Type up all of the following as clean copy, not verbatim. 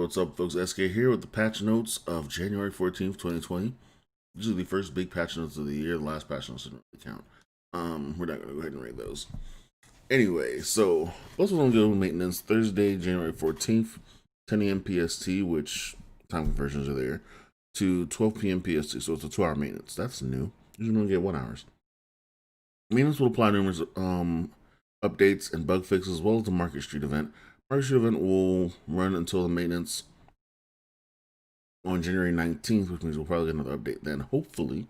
What's up, folks? SK here with the patch notes of January 14th, 2020. These are the first big patch notes of the year. The last patch notes didn't really count. We're not going to go ahead and rate those. Anyway, so let's go to maintenance Thursday, January 14th, 10 a.m. PST, which time conversions are there, to 12 p.m. PST. So it's a 2-hour maintenance. That's new. Usually only get 1 hour. Maintenance will apply numerous updates and bug fixes, as well as the Market Street event. Market Street event will run until the maintenance on January 19th, which means we'll probably get another update then, hopefully.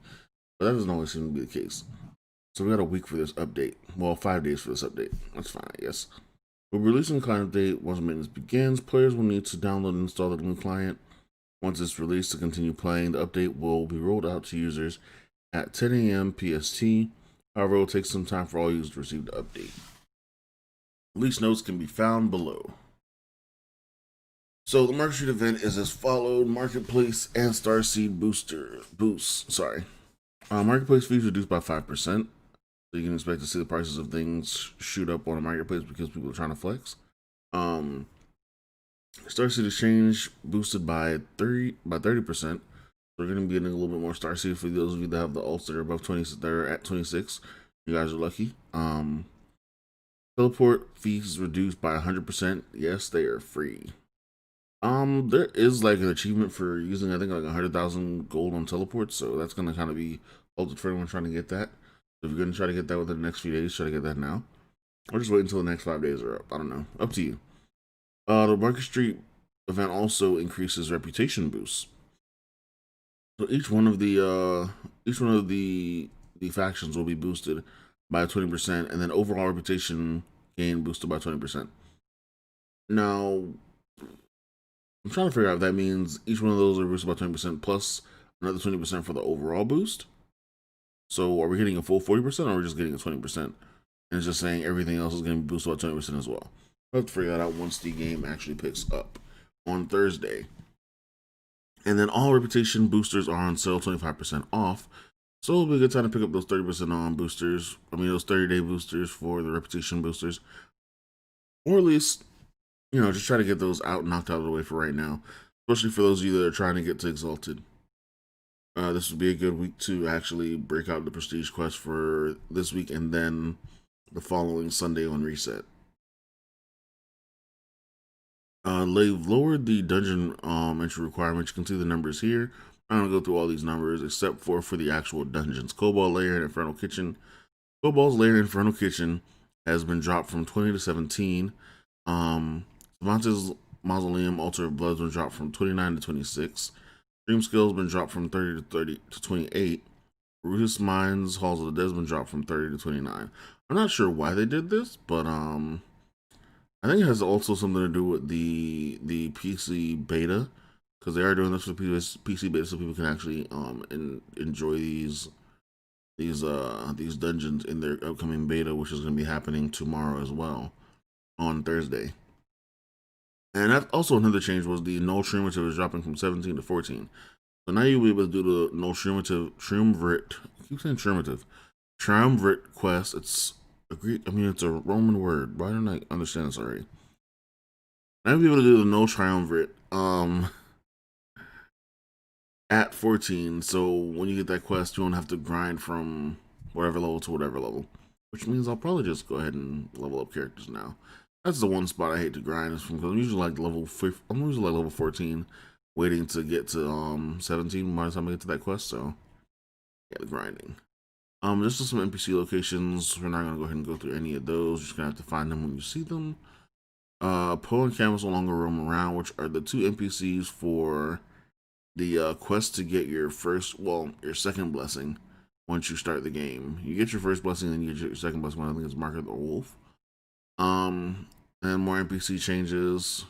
But that doesn't always seem to be the case. So we got a week for this update. Well, 5 days for this update. That's fine, I guess. We're releasing the client update once maintenance begins. Players will need to download and install the new client. Once it's released to continue playing, the update will be rolled out to users at 10 a.m. PST. However, it will take some time for all users to receive the update. Release notes can be found below. So the Market Street event is as followed: Marketplace and Starseed boosts. Marketplace fees reduced by 5%. So you can expect to see the prices of things shoot up on a marketplace because people are trying to flex. Starseed exchange boosted by 30%. We're going to be getting a little bit more Starseed for those of you that have the alts that are above 20, that are at 26. You guys are lucky. Teleport fees reduced by 100%. Yes, they are free. There is like an achievement for using, I think, like 100,000 gold on teleports, so that's gonna kind of be halted for anyone trying to get that. So if you're gonna try to get that within the next few days, try to get that now, or just wait until the next 5 days are up. I don't know, up to you. The Market Street event also increases reputation boosts. So each one of the factions will be boosted by 20%, and then overall reputation gain boosted by 20%. Now, I'm trying to figure out if that means each one of those are boosted by 20% plus another 20% for the overall boost. So are we getting a full 40% or are we just getting a 20%? And it's just saying everything else is going to be boosted by 20% as well. We'll have to figure that out once the game actually picks up on Thursday. And then all reputation boosters are on sale 25% off. So it'll be a good time to pick up those 30% on boosters. I mean, those 30-day boosters for the reputation boosters. Or at least, you know, just try to get those knocked out of the way for right now. Especially for those of you that are trying to get to Exalted. This would be a good week to actually break out the Prestige quest for this week and then the following Sunday on Reset. They've lowered the dungeon entry requirements. You can see the numbers here. I'm going to go through all these numbers except for the actual dungeons. Cobalt Lair and Infernal Kitchen. Cobalt's Lair and Infernal Kitchen has been dropped from 20 to 17. Cervantes Mausoleum Altar of Blood has been dropped from 29 to 26. Dream Skill has been dropped from 30 to 28. Rootus Mines Halls of the Dead has been dropped from 30 to 29. I'm not sure why they did this, but I think it has also something to do with the PC beta, because they are doing this for PC beta so people can actually enjoy these dungeons in their upcoming beta, which is going to be happening tomorrow as well on Thursday. And that's also another change was the null triumvirate is dropping from 17 to 14. So now you'll be able to do the null triumvirate. I keep saying triumvirate quest. It's it's a Roman word. Why don't I understand this already? Now you'll be able to do the null triumvirate at 14. So when you get that quest, you don't have to grind from whatever level to whatever level. Which means I'll probably just go ahead and level up characters now. That's the one spot I hate to grind, is because I'm usually like level 14, waiting to get to 17 by the time I get to that quest. So yeah, the grinding. Just some NPC locations. We're not gonna go ahead and go through any of those. You're just gonna have to find them when you see them. Poe and Camus no longer roam around, which are the two NPCs for the quest to get your second blessing once you start the game. You get your first blessing, then you get your second blessing. I think it's Market the Wolf. And more NPC changes.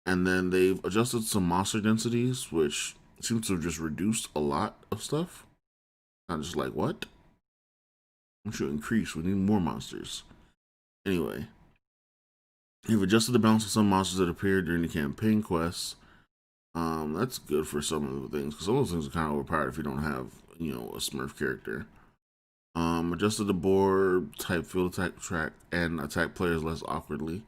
And then they've adjusted some monster densities, which seems to have just reduced a lot of stuff. I'm just like, what? We should increase. We need more monsters. Anyway, they've adjusted the balance of some monsters that appear during the campaign quests. That's good for some of the things, because some of those things are kind of overpowered if you don't have, you know, a Smurf character. Adjusted the board type, field attack track, and attack players less awkwardly.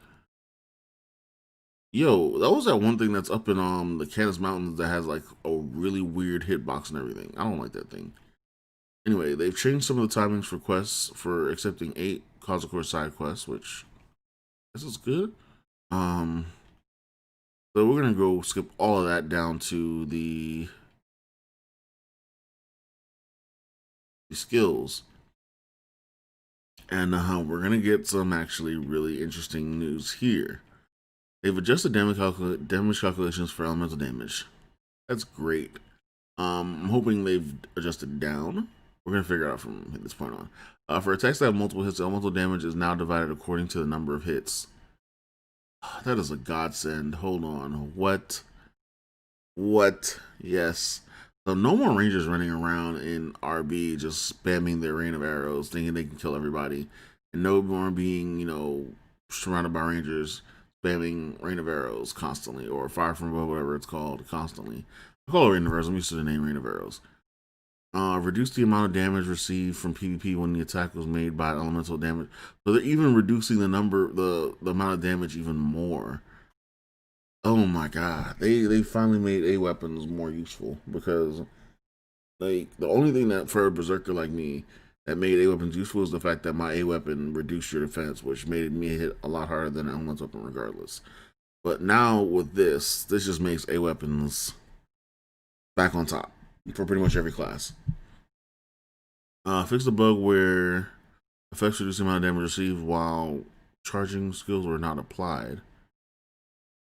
Yo, that was that one thing that's up in the Canis Mountains that has like a really weird hitbox and everything. I don't like that thing. Anyway, they've changed some of the timings for quests for accepting 8 cause of course side quests, which this is good. Um, so we're gonna go skip all of that down to the skills, and we're gonna get some actually really interesting news here. They've adjusted damage calculations for elemental damage. That's great. I'm hoping they've adjusted down. We're gonna figure it out from this point on. For attacks that have multiple hits, elemental damage is now divided according to the number of hits. That is a godsend. Hold on. What? What? Yes. So no more rangers running around in RB just spamming their rain of arrows, thinking they can kill everybody, and no more being, surrounded by rangers spamming rain of arrows constantly, or fire from above, whatever it's called, constantly. I call it rain of arrows. I'm used to the name rain of arrows. Reduce the amount of damage received from PvP when the attack was made by elemental damage. So they're even reducing the amount of damage even more. Oh my god, they finally made A weapons more useful, because like the only thing that for a berserker like me that made A weapons useful is the fact that my A weapon reduced your defense, which made me hit a lot harder than an elemental weapon regardless. But now with this just makes A weapons back on top for pretty much every class. Fix the bug where effects reduce the amount of damage received while charging skills were not applied.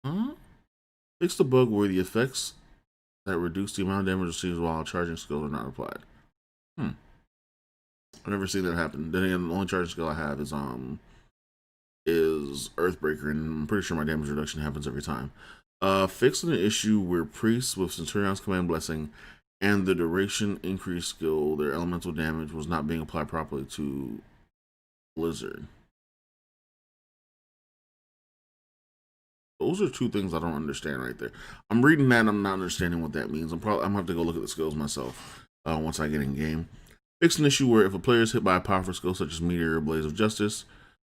Huh? Fix the bug where the effects that reduce the amount of damage received while charging skills are not applied. I've never seen that happen. Then again, the only charging skill I have is Earthbreaker, and I'm pretty sure my damage reduction happens every time. Fixing an issue where priests with Centurion's Command Blessing and the duration increase skill, their elemental damage was not being applied properly to Blizzard. Those are two things I don't understand right there. I'm reading that and I'm not understanding what that means. I'm gonna have to go look at the skills myself once I get in game. Fix an issue where if a player is hit by a powerful skill such as Meteor or Blaze of Justice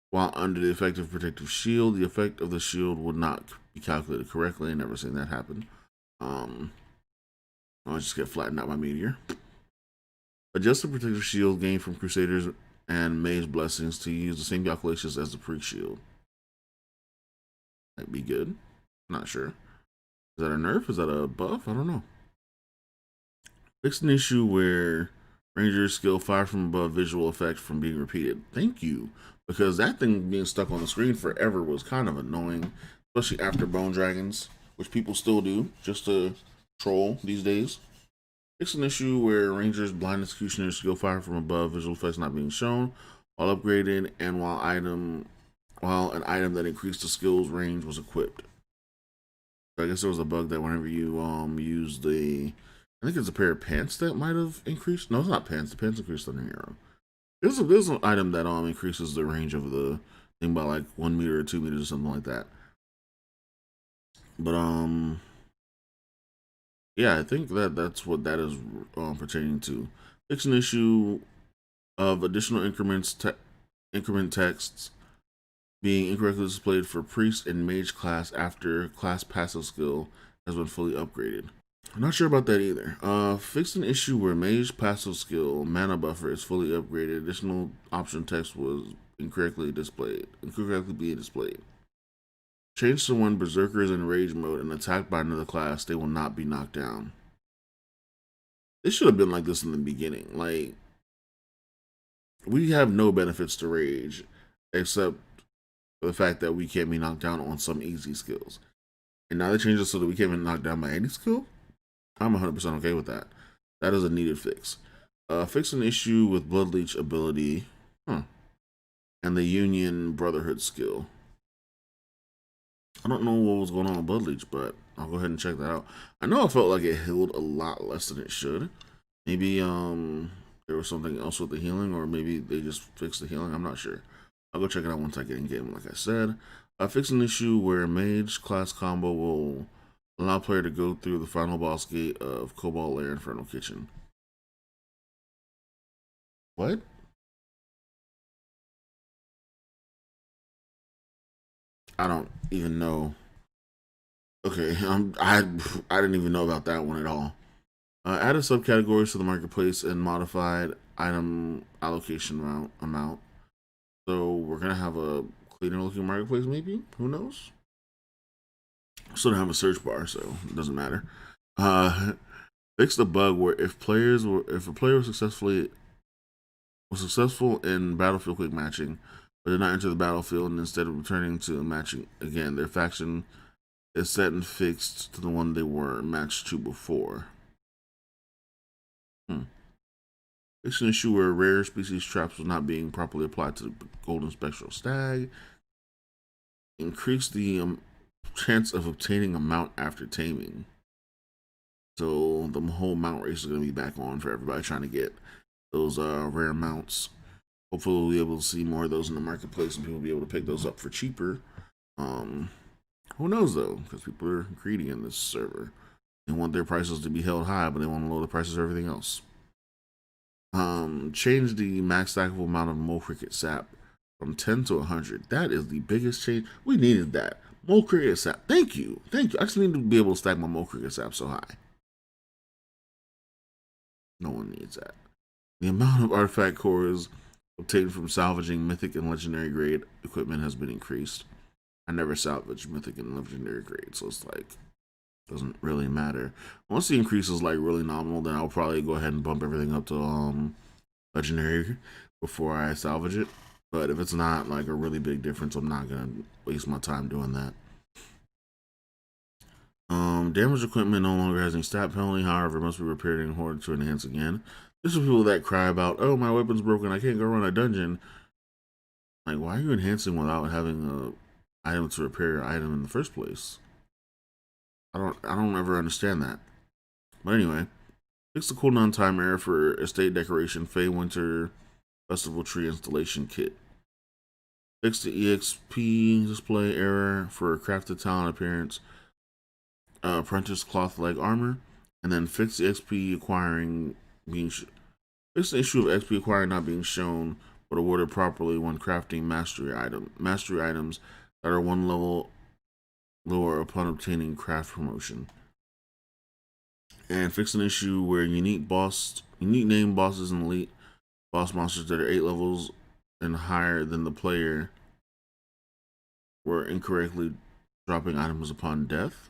while under the effective protective shield, the effect of the shield would not be calculated correctly. I never seen that happen. I'll just get flattened out by Meteor. Adjust the protective shield gained from Crusaders and Mage Blessings to use the same calculations as the pre-shield. Might be good. Not sure. Is that a nerf? Is that a buff? I don't know. Fix an issue where Ranger's skill fire from above visual effect from being repeated. Thank you. Because that thing being stuck on the screen forever was kind of annoying, especially after Bone Dragons, which people still do just to troll these days. Fix an issue where Ranger's blind executioner's skill fire from above visual effects not being shown while upgraded and while an item that increased the skill's range was equipped. So I guess there was a bug that whenever you use I think it's a pair of pants that might have increased. No, it's not pants. The pants increased on an arrow. There's an item that increases the range of the thing by like 1 meter or 2 meters or something like that. But yeah, I think that's what that is pertaining to. Fix an issue of additional increment texts being incorrectly displayed for priest and mage class after class passive skill has been fully upgraded. I'm not sure about that either. Fixed an issue where mage passive skill mana buffer is fully upgraded. Additional option text was incorrectly being displayed. Change to when berserkers in rage mode and attacked by another class, they will not be knocked down. This should have been like this in the beginning. Like, we have no benefits to rage except for the fact that we can't be knocked down on some easy skills. And now they changed it so that we can't be knocked down by any skill? I'm 100% okay with that. That is a needed fix. Fix an issue with Blood Leech ability and the Union Brotherhood skill. I don't know what was going on with Blood Leech, but I'll go ahead and check that out. I know I felt like it healed a lot less than it should. Maybe there was something else with the healing, or maybe they just fixed the healing. I'm not sure. I'll go check it out once I get in game, like I said. Fix an issue where mage class combo will allow player to go through the final boss gate of Cobalt Lair Infernal Kitchen. What? I don't even know Okay, I didn't even know about that one at all. Added subcategories to the marketplace and modified item allocation amount. So we're gonna have a cleaner looking marketplace, maybe. Who knows? Still don't have a search bar, so it doesn't matter. Uh, Fix the bug where if a player was successful in battlefield quick matching, but did not enter the battlefield and instead of returning to matching again, their faction is set and fixed to the one they were matched to before. It's an issue where rare species traps was not being properly applied to the golden spectral stag. Increase the chance of obtaining a mount after taming. So the whole mount race is going to be back on for everybody trying to get those rare mounts. Hopefully we'll be able to see more of those in the marketplace and people will be able to pick those up for cheaper. Who knows though, because people are greedy in this server. They want their prices to be held high, but they want to lower the prices of everything else. Change the max stackable amount of mole cricket sap from 10 to 100. That is the biggest change. We needed that. Mole cricket sap. Thank you. Thank you. I just need to be able to stack my mole cricket sap so high. No one needs that. The amount of artifact cores obtained from salvaging mythic and legendary grade equipment has been increased. I never salvage mythic and legendary grade, so it's like doesn't really matter. Once the increase is like really nominal, then I'll probably go ahead and bump everything up to legendary before I salvage it. But if it's not like a really big difference, I'm not gonna waste my time doing that. Damaged equipment no longer has any stat penalty, however, it must be repaired in order to enhance again. This is people that cry about, oh, my weapon's broken, I can't go run a dungeon. Like, why are you enhancing without having a item to repair your item in the first place? I don't ever understand that. But anyway, fix the cooldown time error for estate decoration Fey Winter Festival Tree installation kit. Fix the EXP display error for crafted talent appearance apprentice cloth leg armor, and then fix the XP acquiring being fix the issue of XP acquiring not being shown but awarded properly when crafting mastery items that are one level lower upon obtaining craft promotion. And fix an issue where unique name bosses and elite boss monsters that are 8 levels and higher than the player were incorrectly dropping items upon death.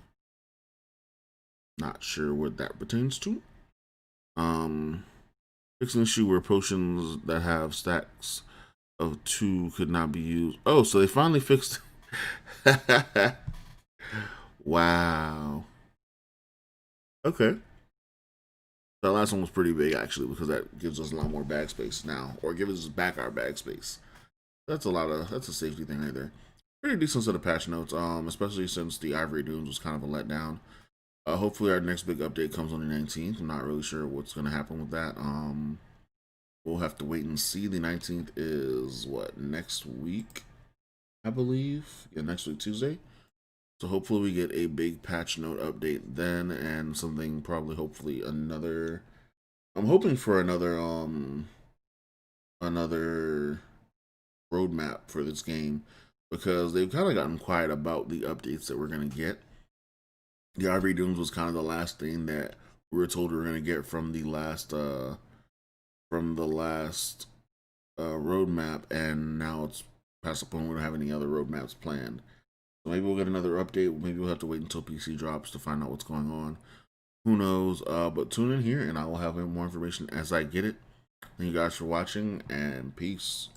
Not sure what that pertains to. Fix an issue where potions that have stacks of 2 could not be used. Oh, so they finally fixed. Wow. Okay. That last one was pretty big actually because that gives us a lot more bag space now, or gives us back our bag space. That's a safety thing right there. Pretty decent set of patch notes, especially since the Ivory Dunes was kind of a letdown. Hopefully our next big update comes on the 19th. I'm not really sure what's going to happen with that. We'll have to wait and see. The 19th is what, next week, I believe. Yeah, next week, Tuesday. So hopefully we get a big patch note update then, and something hopefully another. I'm hoping for another roadmap for this game because they've kind of gotten quiet about the updates that we're gonna get. The Ivory Dunes was kind of the last thing that we were told we were gonna get from the last roadmap, and now it's past the point we don't have any other roadmaps planned. So maybe we'll get another update. Maybe we'll have to wait until PC drops to find out what's going on. Who knows? But tune in here, and I will have more information as I get it. Thank you guys for watching, and peace.